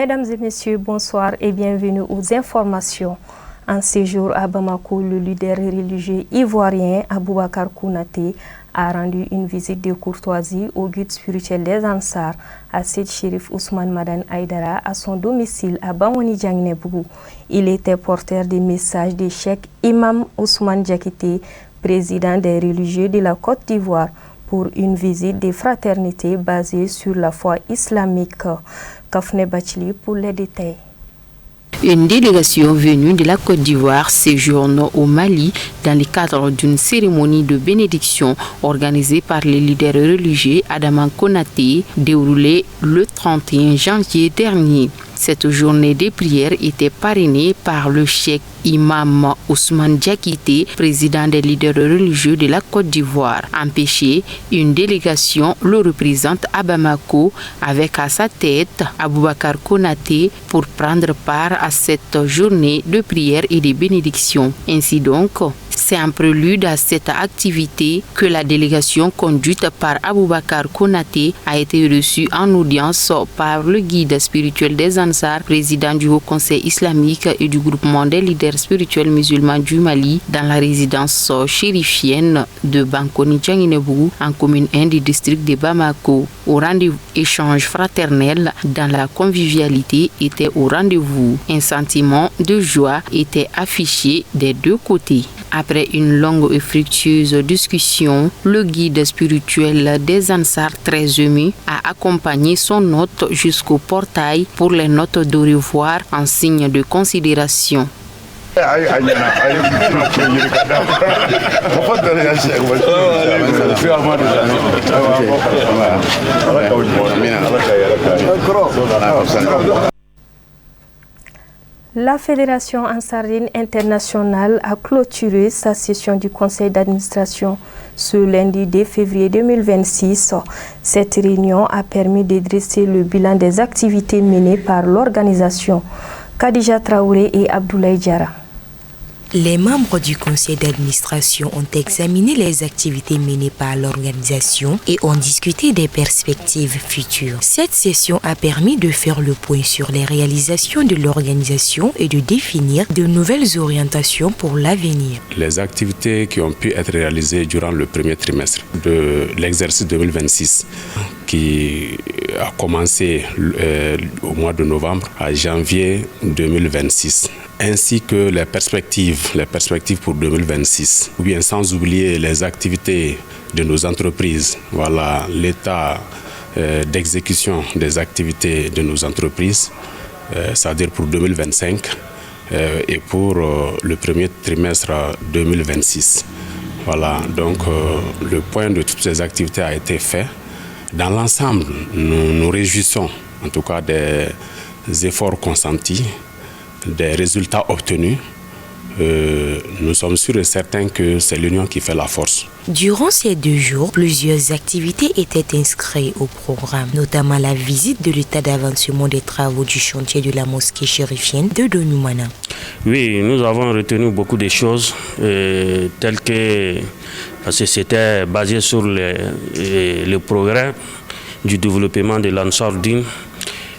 Mesdames et messieurs, bonsoir et bienvenue aux informations. En séjour à Bamako, le leader religieux ivoirien Aboubacar Konaté a rendu une visite de courtoisie au guide spirituel des Ansar, à Seydi Chérif Ousmane Madane Aïdara, à son domicile à Bamoni Djangnebougou. Il était porteur des messages de Cheikh Imam Ousmane Diakité, président des religieux de la Côte d'Ivoire, pour une visite de fraternité basée sur la foi islamique. Kafne Bachili pour les détails. Une délégation venue de la Côte d'Ivoire séjourne au Mali dans le cadre d'une cérémonie de bénédiction organisée par le leader religieux Adama Konaté, déroulée le 31 janvier dernier. Cette journée de prière était parrainée par le cheikh Imam Ousmane Diakité, président des leaders religieux de la Côte d'Ivoire. Empêché, une délégation le représente à Bamako avec à sa tête Aboubacar Konaté pour prendre part à cette journée de prière et de bénédiction. Ainsi donc, c'est un prélude à cette activité que la délégation conduite par Aboubacar Konaté a été reçue en audience par le guide spirituel des Ansar, président du Haut Conseil islamique et du groupement des leaders spirituels musulmans du Mali, dans la résidence chérifienne de Bankoni Djangnebougou, en commune 1 du district de Bamako. Au rendez-vous échange fraternel dans la convivialité était au rendez-vous. Un sentiment de joie était affiché des deux côtés. Après une longue et fructueuse discussion, le guide spirituel des Ansar, très ému, a accompagné son hôte jusqu'au portail pour les notes de revoir en signe de considération. La Fédération Ansarine internationale a clôturé sa session du conseil d'administration ce lundi 2 février 2026. Cette réunion a permis de dresser le bilan des activités menées par l'organisation. Khadija Traoré et Abdoulaye Diarra. Les membres du conseil d'administration ont examiné les activités menées par l'organisation et ont discuté des perspectives futures. Cette session a permis de faire le point sur les réalisations de l'organisation et de définir de nouvelles orientations pour l'avenir. Les activités qui ont pu être réalisées durant le premier trimestre de l'exercice 2026, qui a commencé au mois de novembre à janvier 2026, ainsi que les perspectives pour 2026, ou bien sans oublier les activités de nos entreprises. Voilà l'état d'exécution des activités de nos entreprises, c'est-à-dire pour 2025 et pour le premier trimestre 2026. Voilà, donc le point de toutes ces activités a été fait. Dans l'ensemble, nous nous réjouissons en tout cas des efforts consentis, des résultats obtenus. Nous sommes sûrs et certains que c'est l'union qui fait la force. Durant ces 2 jours, plusieurs activités étaient inscrites au programme, notamment la visite de l'état d'avancement des travaux du chantier de la mosquée chérifienne de Donoumana. Oui, nous avons retenu beaucoup de choses, telles que parce que c'était basé sur le progrès du développement de l'Ansar-Din.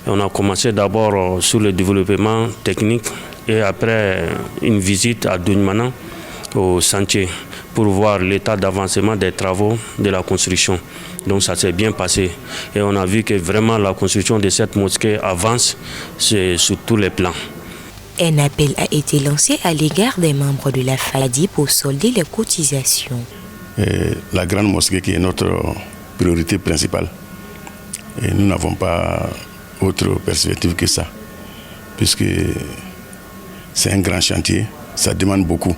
On a commencé d'abord sur le développement technique et après une visite à Donoumana au chantier pour voir l'état d'avancement des travaux de la construction. Donc ça s'est bien passé et on a vu que vraiment la construction de cette mosquée avance sur tous les plans. Un appel a été lancé à l'égard des membres de la FADI pour solder les cotisations. La grande mosquée qui est notre priorité principale. Et nous n'avons pas autre perspective que ça, puisque c'est un grand chantier, ça demande beaucoup.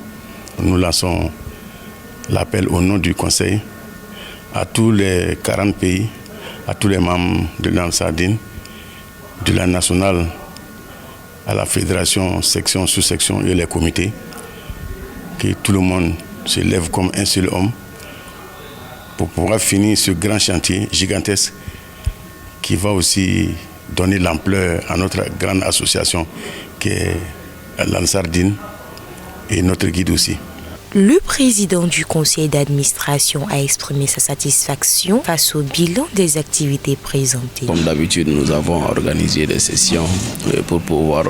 Nous lançons l'appel au nom du Conseil à tous les 40 pays, à tous les membres de l'Ansar-Din, de la nationale à la fédération, section, sous-section et les comités, que tout le monde se lève comme un seul homme pour pouvoir finir ce grand chantier gigantesque qui va aussi donner l'ampleur à notre grande association qui est l'Ansar-Din et notre guide aussi. Le président du conseil d'administration a exprimé sa satisfaction face au bilan des activités présentées. Comme d'habitude, nous avons organisé des sessions pour pouvoir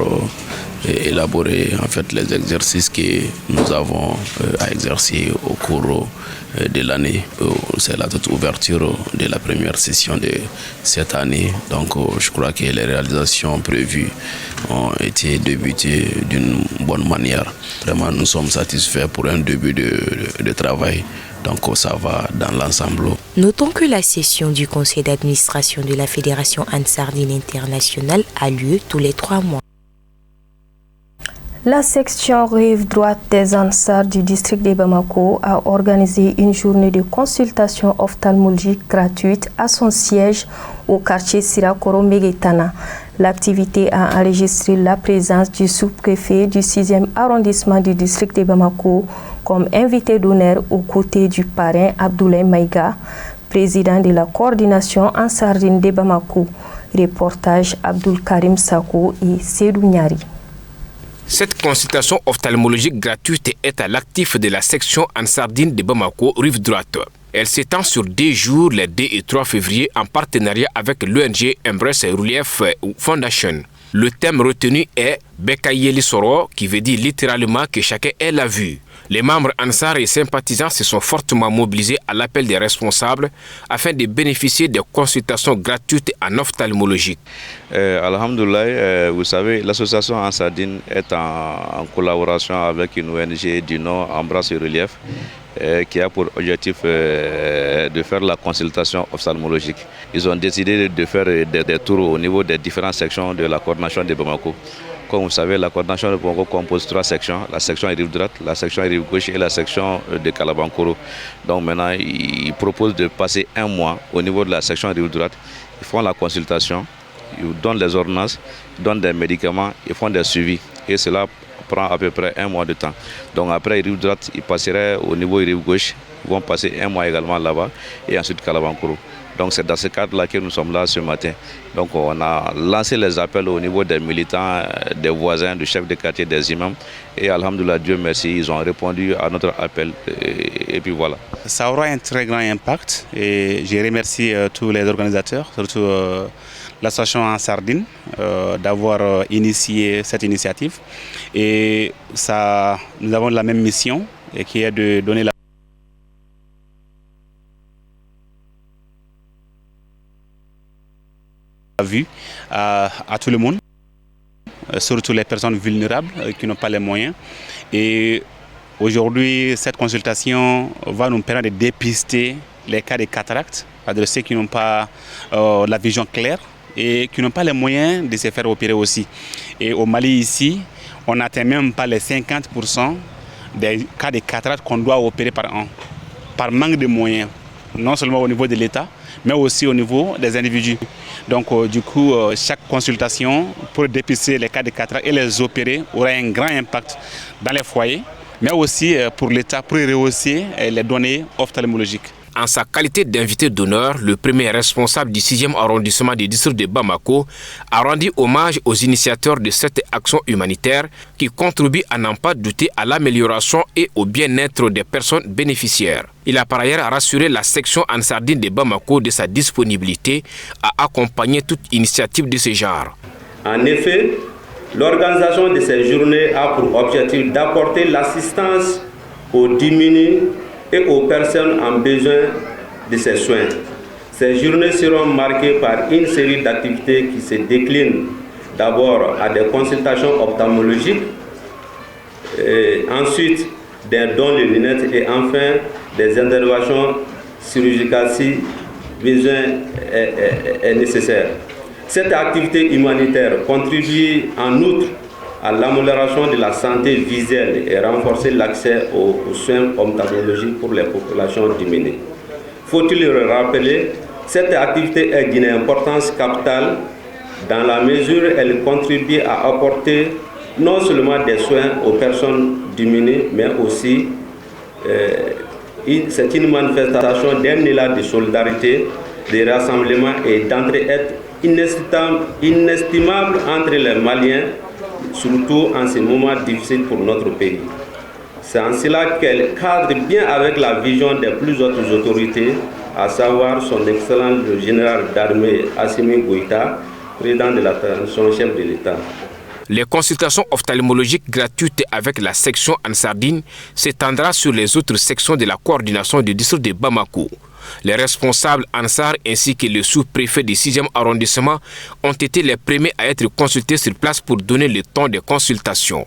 élaborer en fait les exercices que nous avons à exercer au cours de l'année. C'est la toute ouverture de la première session de cette année. Donc je crois que les réalisations prévues ont été débutées d'une bonne manière. Vraiment, nous sommes satisfaits pour un début de travail. Donc ça va dans l'ensemble. Notons que la session du conseil d'administration de la Fédération Ansardine Internationale a lieu tous les 3 mois. La section rive droite des Ansar du district de Bamako a organisé une journée de consultation ophtalmologique gratuite à son siège au quartier Sirakoro-Meguetana. L'activité a enregistré la présence du sous-préfet du 6e arrondissement du district de Bamako comme invité d'honneur aux côtés du parrain Abdoulaye Maïga, président de la coordination Ansardine de Bamako. Reportage Abdoul Karim Sako et Sédou Nyari. Cette consultation ophtalmologique gratuite est à l'actif de la section Ansardine de Bamako, rive droite. Elle s'étend sur 2 jours, les 2 et 3 février, en partenariat avec l'ONG Embrace Relief Foundation. Le thème retenu est Bekayeli Soro, qui veut dire littéralement que chacun ait la vue. Les membres Ansar et sympathisants se sont fortement mobilisés à l'appel des responsables afin de bénéficier de consultations gratuites en ophtalmologie. Alhamdoulilah, vous savez, l'association Ansardine est en collaboration avec une ONG du nom Embrace Relief qui a pour objectif de faire la consultation ophtalmologique. Ils ont décidé de faire des tours au niveau des différentes sections de la coordination de Bamako. Comme vous savez, la coordination de Bamako compose 3 sections, la section rive droite, la section rive gauche et la section de Kalabankoro. Donc maintenant, ils proposent de passer 1 mois au niveau de la section rive droite. Ils font la consultation, ils donnent les ordonnances, ils donnent des médicaments, ils font des suivis. Et cela prend à peu près 1 mois de temps. Donc après rive droite, ils passeraient au niveau rive gauche, ils vont passer 1 mois également là-bas et ensuite Kalabankoro. Donc c'est dans ce cadre-là que nous sommes là ce matin. Donc on a lancé les appels au niveau des militants, des voisins, du chef de quartier, des imams. Et alhamdoulilah, Dieu merci, ils ont répondu à notre appel. Et puis voilà. Ça aura un très grand impact. Et je remercie tous les organisateurs, surtout l'association Ansardine, d'avoir initié cette initiative. Et ça, nous avons la même mission, qui est de donner la vue à tout le monde, surtout les personnes vulnérables qui n'ont pas les moyens. Et aujourd'hui, cette consultation va nous permettre de dépister les cas de cataracte, de ceux qui n'ont pas la vision claire et qui n'ont pas les moyens de se faire opérer aussi. Et au Mali ici, on n'atteint même pas les 50% des cas de cataracte qu'on doit opérer par an, par manque de moyens, non seulement au niveau de l'État, mais aussi au niveau des individus. Donc du coup, chaque consultation pour dépister les cas de cataracte et les opérer aura un grand impact dans les foyers, mais aussi pour l'État pour rehausser les données ophtalmologiques. En sa qualité d'invité d'honneur, le premier responsable du 6e arrondissement du district de Bamako a rendu hommage aux initiateurs de cette action humanitaire qui contribue à n'en pas douter à l'amélioration et au bien-être des personnes bénéficiaires. Il a par ailleurs rassuré la section Ansardine de Bamako de sa disponibilité à accompagner toute initiative de ce genre. En effet, l'organisation de ces journées a pour objectif d'apporter l'assistance aux démunis et aux personnes en besoin de ces soins. Ces journées seront marquées par une série d'activités qui se déclinent d'abord à des consultations ophtalmologiques, ensuite des dons de lunettes et enfin des interventions chirurgicales si besoin est nécessaire. Cette activité humanitaire contribue en outre à l'amélioration de la santé visuelle et renforcer l'accès aux soins ophtalmologiques pour les populations démunies. Faut-il le rappeler, cette activité est d'une importance capitale dans la mesure où elle contribue à apporter non seulement des soins aux personnes démunies, mais aussi c'est une manifestation d'un élan de solidarité, de rassemblement et d'entraide inestimable entre les Maliens, surtout en ces moments difficiles pour notre pays. C'est en cela qu'elle cadre bien avec la vision des plus hautes autorités, à savoir son excellent le général d'armée Assimi Goïta, président de la transition, chef de l'État. Les consultations ophtalmologiques gratuites avec la section en Sardine s'étendra sur les autres sections de la coordination du district de Bamako. Les responsables Ansar ainsi que le sous-préfet du 6e arrondissement ont été les premiers à être consultés sur place pour donner le temps de consultation.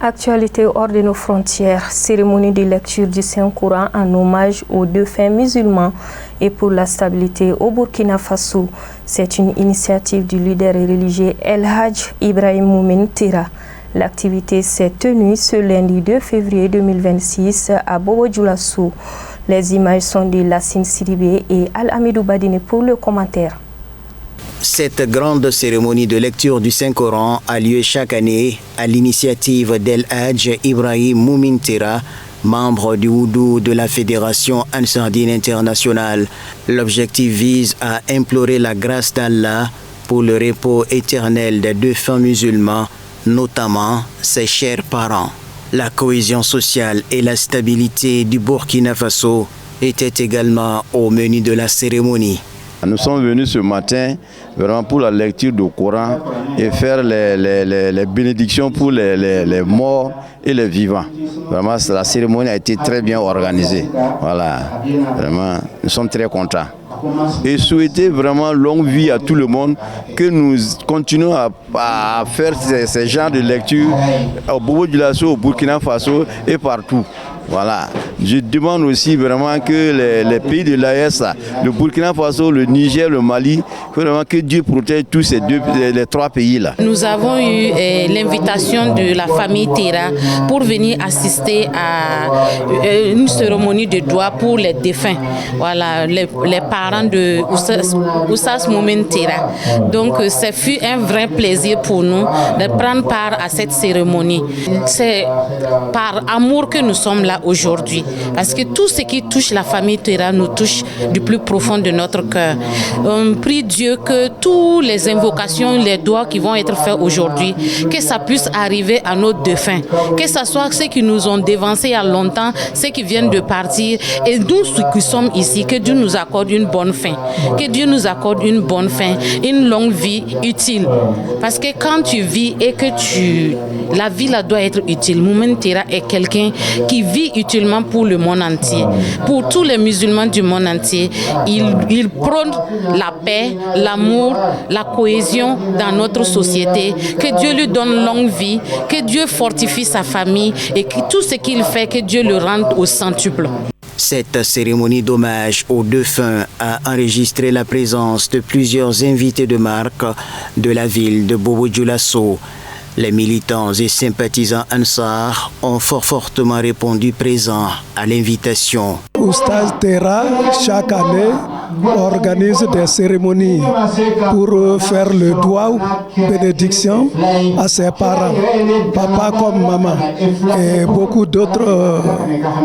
Actualité hors de nos frontières, cérémonie de lecture du Saint-Coran en hommage aux défunts musulmans et pour la stabilité au Burkina Faso. C'est une initiative du leader religieux El Hadj Ibrahim Moumen Tera. L'activité s'est tenue ce lundi 2 février 2026 à Bobo-Dioulasso. Les images sont de Lassine Sidibé et Al-Amidou Badine pour le commentaire. Cette grande cérémonie de lecture du Saint-Coran a lieu chaque année à l'initiative d'El Hadj Ibrahim Moumen Tera, membre du Oudou de la Fédération Ansardine internationale. L'objectif vise à implorer la grâce d'Allah pour le repos éternel des défunts musulmans, notamment ses chers parents. La cohésion sociale et la stabilité du Burkina Faso étaient également au menu de la cérémonie. Nous sommes venus ce matin vraiment pour la lecture du Coran et faire les bénédictions pour les morts et les vivants. Vraiment, la cérémonie a été très bien organisée. Voilà, vraiment, nous sommes très contents. Et souhaiter vraiment longue vie à tout le monde, que nous continuons à faire ces genres de lecture au Bobo-Dioulasso, au Burkina Faso et partout. Voilà. Je demande aussi vraiment que les pays de l'AES, le Burkina Faso, le Niger, le Mali, vraiment que Dieu protège tous les trois pays-là. Nous avons eu l'invitation de la famille Tera pour venir assister à une cérémonie de dua pour les défunts. Voilà, les parents de Oussas Moumen Tera. Donc, ce fut un vrai plaisir pour nous de prendre part à cette cérémonie. C'est par amour que nous sommes là aujourd'hui, parce que tout ce qui touche la famille Tera nous touche du plus profond de notre cœur. On prie Dieu que toutes les invocations, les doigts qui vont être faits aujourd'hui, que ça puisse arriver à nos défunts, que ce soit ceux qui nous ont dévancés il y a longtemps, ceux qui viennent de partir, et nous qui sommes ici, que Dieu nous accorde une bonne fin, que Dieu nous accorde une bonne fin, une longue vie utile, parce que quand tu vis et que la vie là doit être utile. Moumen Tera est quelqu'un qui vit utilement pour le monde entier, pour tous les musulmans du monde entier. Il prône la paix, l'amour, la cohésion dans notre société. Que Dieu lui donne longue vie, que Dieu fortifie sa famille et que tout ce qu'il fait, que Dieu le rende au centuple. Cette cérémonie d'hommage aux défunts a enregistré la présence de plusieurs invités de marque de la ville de Bobo-Dioulasso. Les militants et sympathisants Ansar ont fortement répondu présents à l'invitation. Oustaz Tera, chaque année, organise des cérémonies pour faire le doua ou bénédiction à ses parents, papa comme maman, et beaucoup d'autres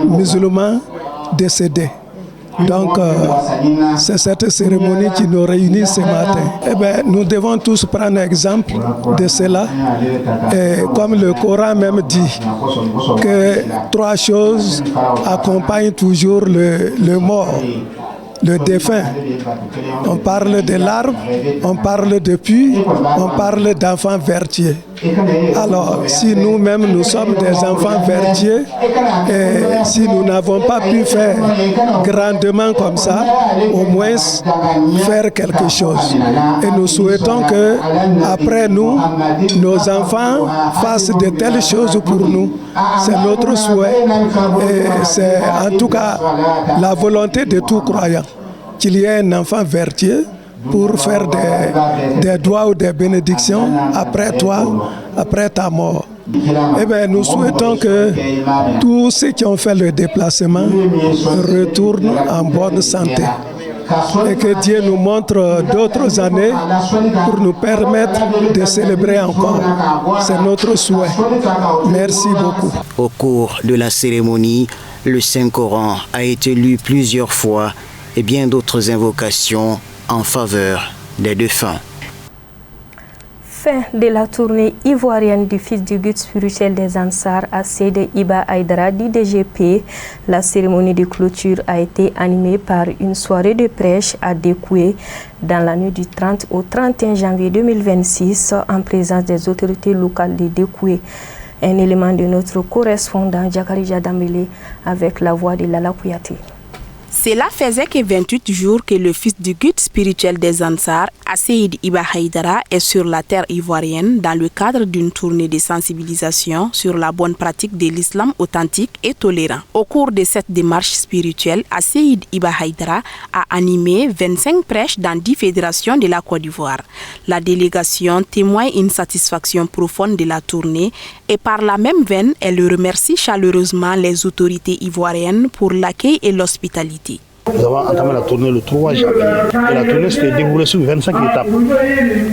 musulmans décédés. Donc, c'est cette cérémonie qui nous réunit ce matin. Eh bien, nous devons tous prendre exemple de cela. Et comme le Coran même dit, que trois choses accompagnent toujours le mort, le défunt. On parle de l'arbre, on parle de puits, on parle d'enfants vertueux. Alors, si nous-mêmes nous sommes des enfants vertueux, et si nous n'avons pas pu faire grandement comme ça, au moins faire quelque chose. Et nous souhaitons que après nous, nos enfants fassent de telles choses pour nous. C'est notre souhait et c'est en tout cas la volonté de tout croyant qu'il y ait un enfant vertueux pour faire des doigts ou des bénédictions après toi, après ta mort. Eh bien, nous souhaitons que tous ceux qui ont fait le déplacement retournent en bonne santé. Et que Dieu nous montre d'autres années pour nous permettre de célébrer encore. C'est notre souhait. Merci beaucoup. Au cours de la cérémonie, le Saint-Coran a été lu plusieurs fois et bien d'autres invocations en faveur des défunts. Fin de la tournée ivoirienne du fils du guide spirituel des Ansar à Seydi Iba Aïdara du DGP. La cérémonie de clôture a été animée par une soirée de prêche à Dekoué dans la nuit du 30 au 31 janvier 2026 en présence des autorités locales de Dekoué. Un élément de notre correspondant Jakarija Dambélé avec la voix de Lala Kouyaté. Cela faisait que 28 jours que le fils du guide spirituel des Ansar, Seydi Iba Aïdara, est sur la terre ivoirienne dans le cadre d'une tournée de sensibilisation sur la bonne pratique de l'islam authentique et tolérant. Au cours de cette démarche spirituelle, Seydi Iba Aïdara a animé 25 prêches dans 10 fédérations de la Côte d'Ivoire. La délégation témoigne une satisfaction profonde de la tournée et par la même veine, elle remercie chaleureusement les autorités ivoiriennes pour l'accueil et l'hospitalité. Nous avons entamé la tournée le 3 janvier et la tournée s'est déroulée sur 25 étapes.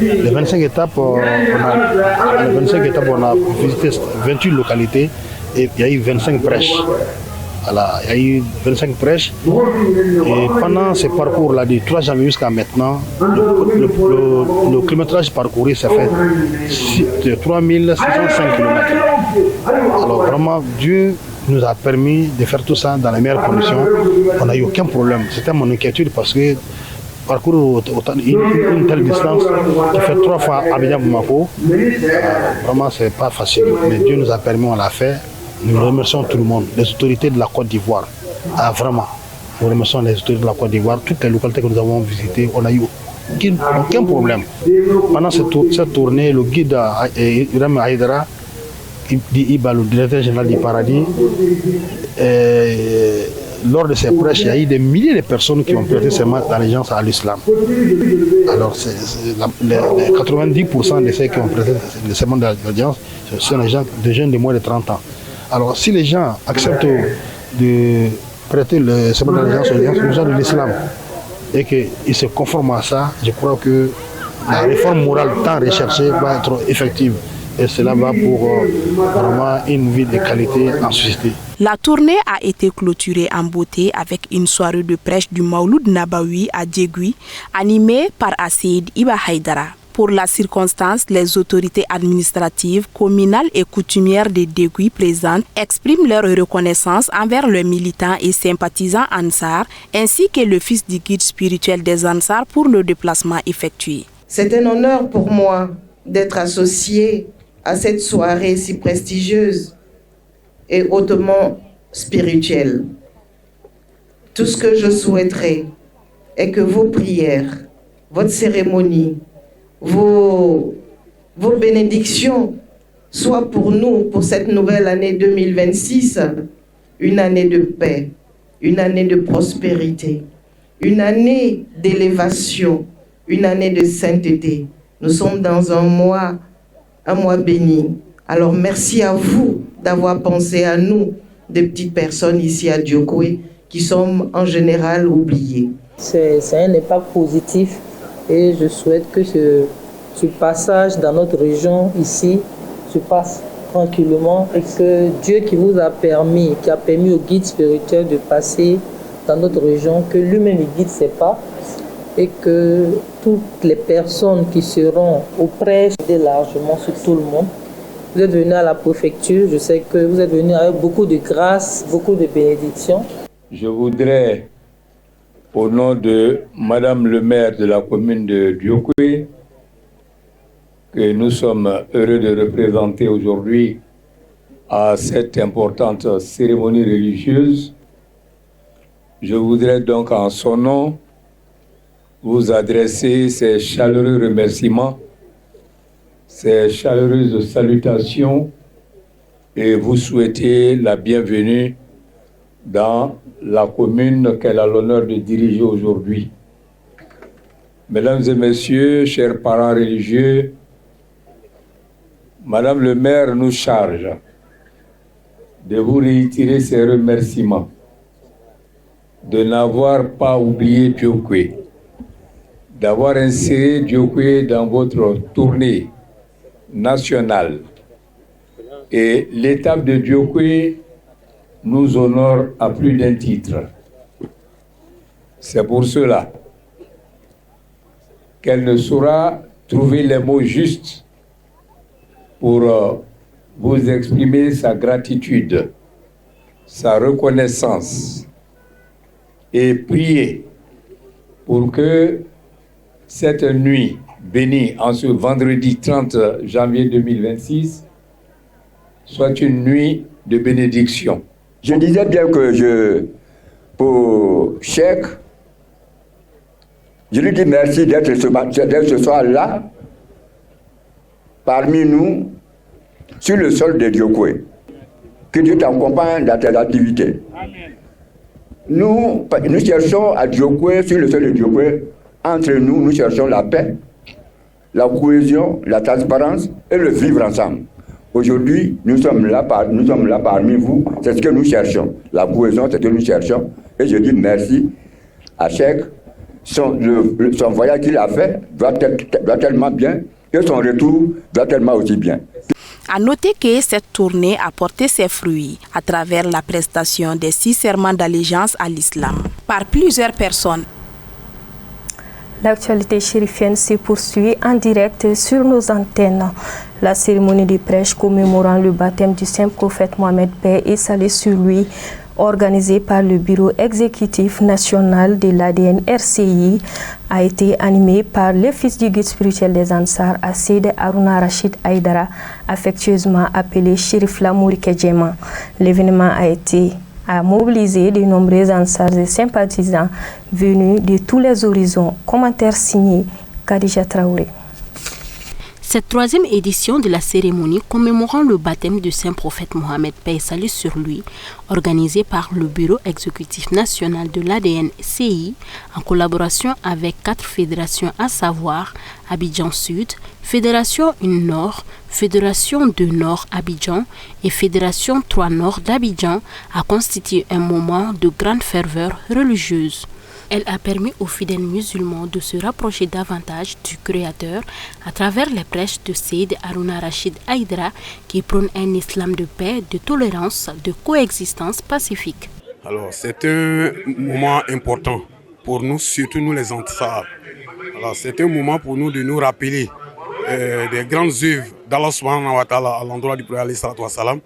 Les 25 étapes, on a visité 28 localités et il y a eu 25 prêches. Voilà, il y a eu 25 prêches et pendant ce parcours-là du 3 janvier jusqu'à maintenant, le kilométrage parcouru s'est fait de 3605 km. Alors vraiment, Dieu nous a permis de faire tout ça dans les meilleures conditions. On n'a eu aucun problème. C'était mon inquiétude parce que parcourir une telle distance qui fait 3 fois Abidjan-Bamako, vraiment c'est pas facile. Mais Dieu nous a permis, on l'a fait. Nous remercions tout le monde, les autorités de la Côte d'Ivoire. Ah, vraiment, nous remercions les autorités de la Côte d'Ivoire. Toutes les localités que nous avons visitées, on n'a eu aucun problème. Pendant cette tournée, le guide Ibrahim Aïdara, Iba, le directeur général du Paradis, lors de ces prêches, il y a eu des milliers de personnes qui ont prêté serment d'allégeance à l'islam. Alors, les 90% de ceux qui ont prêté le serment d'allégeance, ce sont des jeunes de moins de 30 ans. Alors, si les gens acceptent de prêter le serment d'allégeance aux gens de l'islam et qu'ils se conforment à ça, je crois que la réforme morale tant recherchée va être effective. Et cela va pour vraiment une vie de qualité en société. La tournée a été clôturée en beauté avec une soirée de prêche du Mauloud Nabawi à Djegui, animée par Seydi Iba Aïdara. Pour la circonstance, les autorités administratives, communales et coutumières de Djegui présentes expriment leur reconnaissance envers les militants et sympathisants Ansar, ainsi que le fils du guide spirituel des Ansar pour le déplacement effectué. C'est un honneur pour moi d'être associé à cette soirée si prestigieuse et hautement spirituelle. Tout ce que je souhaiterais est que vos prières, votre cérémonie, vos bénédictions soient pour nous, pour cette nouvelle année 2026, une année de paix, une année de prospérité, une année d'élévation, une année de sainteté. Nous sommes dans un mois béni. Alors merci à vous d'avoir pensé à nous, des petites personnes ici à Diokoué, qui sommes en général oubliées. C'est un impact positif et je souhaite que ce passage dans notre région ici se passe tranquillement et que Dieu qui a permis au guide spirituel de passer dans notre région, que lui-même il guide ses pas, et que toutes les personnes qui seront au prêche aident largement sur tout le monde. Vous êtes venus à la préfecture, je sais que vous êtes venus avec beaucoup de grâce, beaucoup de bénédictions. Je voudrais, au nom de Madame le maire de la commune de Diokoué, que nous sommes heureux de représenter aujourd'hui à cette importante cérémonie religieuse, je voudrais donc en son nom vous adresser ces chaleureux remerciements, ces chaleureuses salutations et vous souhaiter la bienvenue dans la commune qu'elle a l'honneur de diriger aujourd'hui. Mesdames et messieurs, chers parents religieux, Madame le maire nous charge de vous réitérer ces remerciements, de n'avoir pas oublié Diokoué, d'avoir inséré Diokoué dans votre tournée nationale. Et l'étape de Diokoué nous honore à plus d'un titre. C'est pour cela qu'elle ne saura trouver les mots justes pour vous exprimer sa gratitude, sa reconnaissance et prier pour que cette nuit bénie en ce vendredi 30 janvier 2026 soit une nuit de bénédiction. Je disais bien que pour Cheikh, je lui dis merci d'être ce soir-là, parmi nous, sur le sol de Diokwe. Que Dieu t'accompagne dans tes activités. Nous cherchons à Diokwe, sur le sol de Diokwe, entre nous, nous cherchons la paix, la cohésion, la transparence et le vivre ensemble. Aujourd'hui, nous sommes là parmi vous, c'est ce que nous cherchons. La cohésion, c'est ce que nous cherchons. Et je dis merci à Cheikh. Son voyage qu'il a fait va tellement bien que son retour va tellement aussi bien. À noter que cette tournée a porté ses fruits à travers la prestation des 6 serments d'allégeance à l'islam par plusieurs personnes. L'actualité chérifienne se poursuit en direct sur nos antennes. La cérémonie de prêche commémorant le baptême du saint prophète Mohamed, paix et salut sur lui, organisée par le bureau exécutif national de l'ADN RCI, a été animée par le fils du guide spirituel des Ansar, Seyd Harouna Rachid Aïdara, affectueusement appelé Chérif Lamouri Kedjema. L'événement a mobilisé de nombreux Ansars et sympathisants venus de tous les horizons. Commentaire signé Khadija Traoré. Cette 3e édition de la cérémonie commémorant le baptême du saint prophète Mohamed, paix et salut sur lui, organisée par le bureau exécutif national de l'ADN CI, en collaboration avec 4 fédérations, à savoir Abidjan Sud, Fédération 1 Nord, Fédération 2 Nord Abidjan et Fédération 3 Nord d'Abidjan, a constitué un moment de grande ferveur religieuse. Elle a permis aux fidèles musulmans de se rapprocher davantage du Créateur à travers les prêches de Seyd Harouna Rachid Aïdara qui prône un islam de paix, de tolérance, de coexistence pacifique. Alors c'est un moment important pour nous, surtout nous les Ansars. Alors c'est un moment pour nous de nous rappeler des grandes œuvres d'Allah subhanahu wa ta'ala à l'endroit du prophète alayhi salatu wa salam,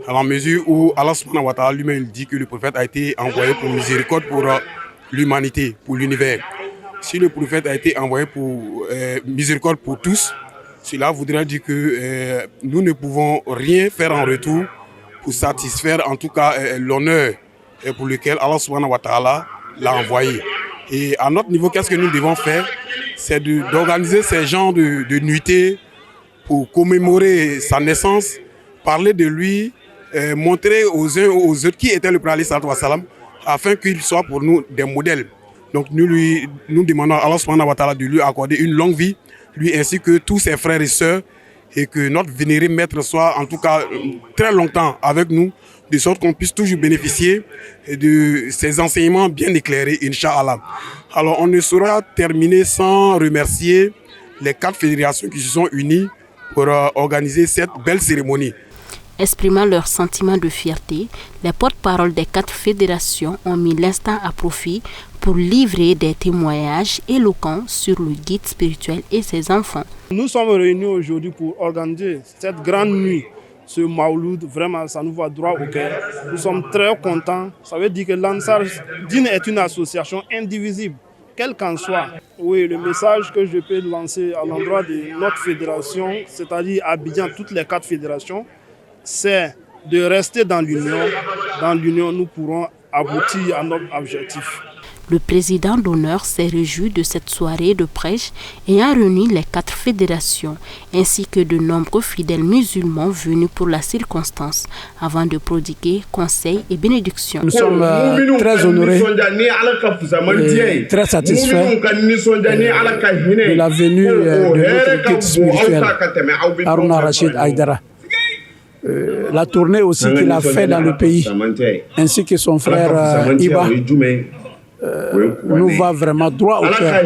à la mesure où Allah subhanahu wa ta'ala lui-même dit que le prophète a été envoyé pour miséricorde pour l'humanité, pour l'univers. Si le prophète a été envoyé pour miséricorde pour tous, cela voudrait dire que nous ne pouvons rien faire en retour pour satisfaire en tout cas l'honneur pour lequel Allah subhanahu wa ta'ala l'a envoyé. Et à notre niveau, qu'est-ce que nous devons faire? C'est d'organiser ces genres de nuitées pour commémorer sa naissance, parler de lui, montrer aux uns aux autres qui était le prophète sallallahu alayhi wa sallam, afin qu'il soit pour nous des modèles. Donc nous demandons à Allah subhanahu wa ta'ala de lui accorder une longue vie, lui ainsi que tous ses frères et sœurs, et que notre vénéré maître soit en tout cas très longtemps avec nous, de sorte qu'on puisse toujours bénéficier de ses enseignements bien éclairés, Inch'Allah. Alors on ne saura terminer sans remercier les 4 fédérations qui se sont unies pour organiser cette belle cérémonie. Exprimant leur sentiment de fierté, les porte-paroles des 4 fédérations ont mis l'instant à profit pour livrer des témoignages éloquents sur le guide spirituel et ses enfants. Nous sommes réunis aujourd'hui pour organiser cette grande nuit, ce Mawloud. Vraiment, ça nous va droit au cœur. Nous sommes très contents. Ça veut dire que l'Ansar Dine est une association indivisible, quel qu'en soit. Oui, le message que je peux lancer à l'endroit de notre fédération, c'est-à-dire Abidjan, toutes les 4 fédérations, c'est de rester dans l'union. Dans l'union, nous pourrons aboutir à notre objectif. Le président d'honneur s'est réjoui de cette soirée de prêche ayant réuni les 4 fédérations ainsi que de nombreux fidèles musulmans venus pour la circonstance avant de prodiguer conseils et bénédictions. Nous sommes très honorés et très satisfaits de la venue de notre guide spirituel, Harouna Rachid Aïdara. La tournée aussi qu'il a fait dans le pays, ainsi que son frère Iba, nous va vraiment droit au cœur.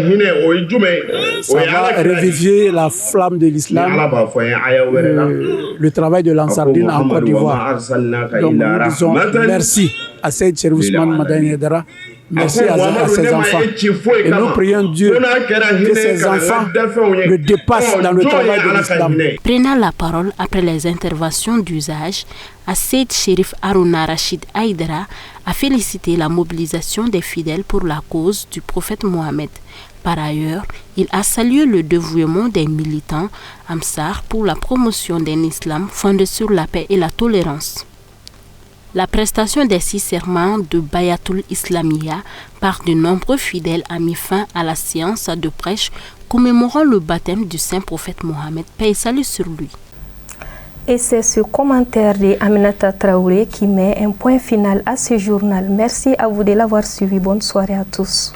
Ça va revivifier la flamme de l'islam, le travail de l'Ansardine en Côte d'Ivoire. Donc nous disons merci à Seyd Cherif Ousmane Madani Aïdara Merci à ses enfants. Et nous prions Dieu que ses enfants le dépassent dans le travail de l'islam. Prenant la parole après les interventions d'usage, Asseyd Chérif Harouna Rachid Haïdara a félicité la mobilisation des fidèles pour la cause du prophète Mohammed. Par ailleurs, il a salué le dévouement des militants Ansar pour la promotion d'un islam fondé sur la paix et la tolérance. La prestation des 6 serments de Bayatul Islamiyya par de nombreux fidèles a mis fin à la séance de prêche commémorant le baptême du saint prophète Mohammed, paix et salut sur lui. Et c'est ce commentaire de Aminata Traoré qui met un point final à ce journal. Merci à vous de l'avoir suivi. Bonne soirée à tous.